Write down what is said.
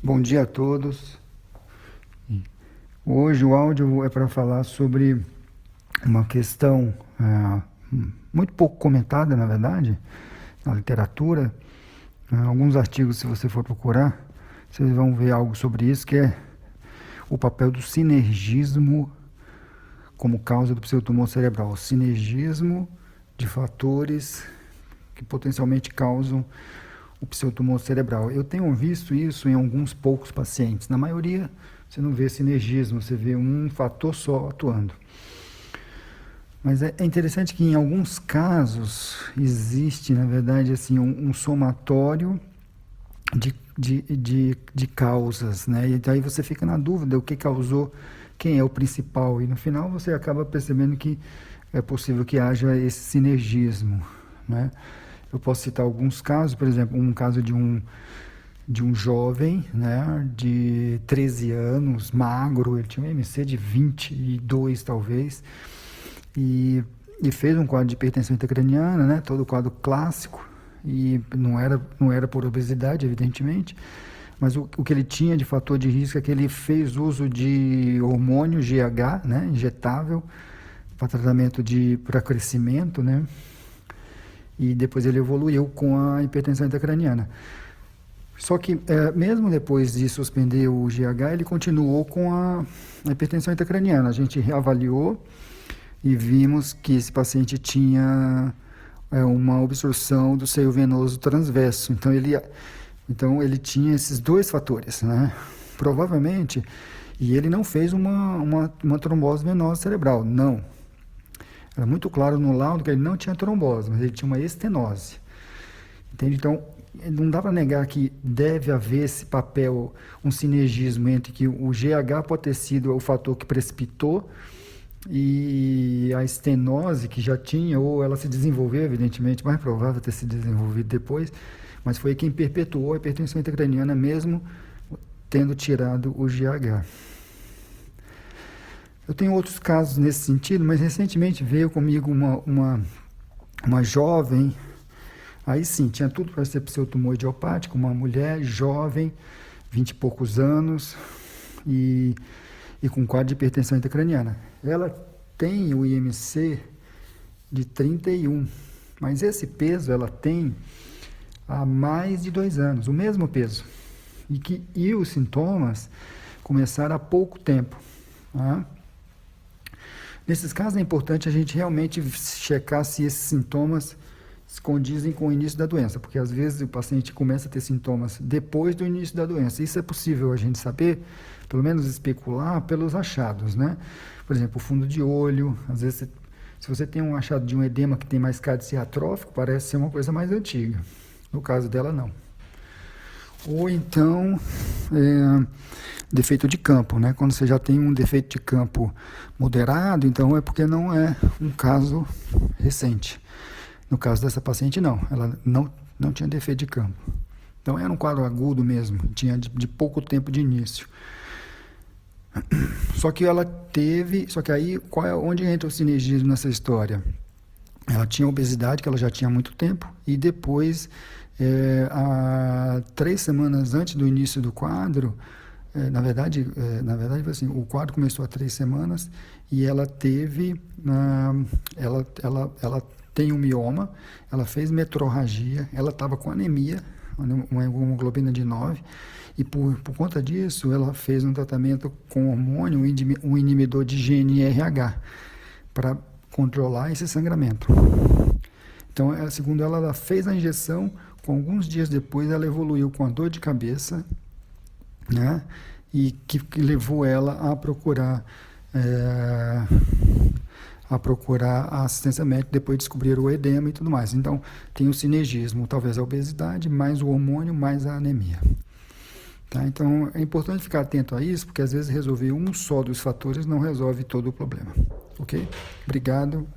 Bom dia a todos. Hoje o áudio é para falar sobre uma questão muito pouco comentada, na verdade, na literatura. Alguns artigos, se você for procurar, vocês vão ver algo sobre isso, que é o papel do sinergismo como causa do pseudotumor cerebral. O sinergismo de fatores que potencialmente causam o pseudotumor cerebral. Eu tenho visto isso em alguns poucos pacientes. Na maioria, você não vê sinergismo, você vê um fator só atuando. Mas é interessante que em alguns casos existe, na verdade, assim, um somatório de causas, né? E daí você fica na dúvida o que causou, quem é o principal. E no final você acaba percebendo que é possível que haja esse sinergismo, né? Eu posso citar alguns casos, por exemplo, um caso de um jovem, né, de 13 anos, magro, ele tinha um IMC de 22 talvez, e fez um quadro de hipertensão intracraniana, né, todo o quadro clássico, e não era por obesidade, evidentemente, mas o que ele tinha de fator de risco é que ele fez uso de hormônio GH, né, injetável, para tratamento para crescimento, né, e depois ele evoluiu com a hipertensão intracraniana. Só que, mesmo depois de suspender o GH, ele continuou com a hipertensão intracraniana. A gente reavaliou e vimos que esse paciente tinha uma obstrução do seio venoso transverso. Então ele tinha esses dois fatores, né? Provavelmente, e ele não fez uma trombose venosa cerebral, não. Era muito claro no laudo que ele não tinha trombose, mas ele tinha uma estenose. Entende? Então, não dá para negar que deve haver esse papel, um sinergismo entre que o GH pode ter sido o fator que precipitou e a estenose que já tinha, ou ela se desenvolveu, evidentemente, mais provável ter se desenvolvido depois, mas foi quem perpetuou a hipertensão intracraniana mesmo tendo tirado o GH. Eu tenho outros casos nesse sentido, mas recentemente veio comigo uma jovem, aí sim, tinha tudo para ser pseudotumor idiopático, uma mulher jovem, 20 e poucos anos, e com quadro de hipertensão intracraniana. Ela tem o IMC de 31, mas esse peso ela tem há mais de 2 anos, o mesmo peso, e os sintomas começaram há pouco tempo, tá? Nesses casos é importante a gente realmente checar se esses sintomas se condizem com o início da doença, porque às vezes o paciente começa a ter sintomas depois do início da doença. Isso é possível a gente saber, pelo menos especular, pelos achados, né? Por exemplo, o fundo de olho, às vezes se você tem um achado de um edema que tem mais cara de ser atrófico, parece ser uma coisa mais antiga. No caso dela, não. Ou então, defeito de campo, né? Quando você já tem um defeito de campo moderado, então é porque não é um caso recente. No caso dessa paciente, não. Ela não tinha defeito de campo. Então era um quadro agudo mesmo, tinha de pouco tempo de início. Só que aí, onde entra o sinergismo nessa história? Ela tinha obesidade, que ela já tinha há muito tempo, e depois, há 3 semanas antes do início do quadro, na verdade assim, o quadro começou há 3 semanas, e ela teve, ela tem um mioma, ela fez metrorragia, ela estava com anemia, uma hemoglobina de 9, e por conta disso ela fez um tratamento com hormônio, um inibidor de GNRH, para controlar esse sangramento. Então, segundo ela fez a injeção, com alguns dias depois ela evoluiu com a dor de cabeça, né? E que levou ela a procurar a assistência médica, depois de descobrir o edema e tudo mais. Então, tem o sinergismo, talvez a obesidade, mais o hormônio, mais a anemia. Tá? Então, é importante ficar atento a isso, porque às vezes resolver um só dos fatores não resolve todo o problema. Ok? Obrigado.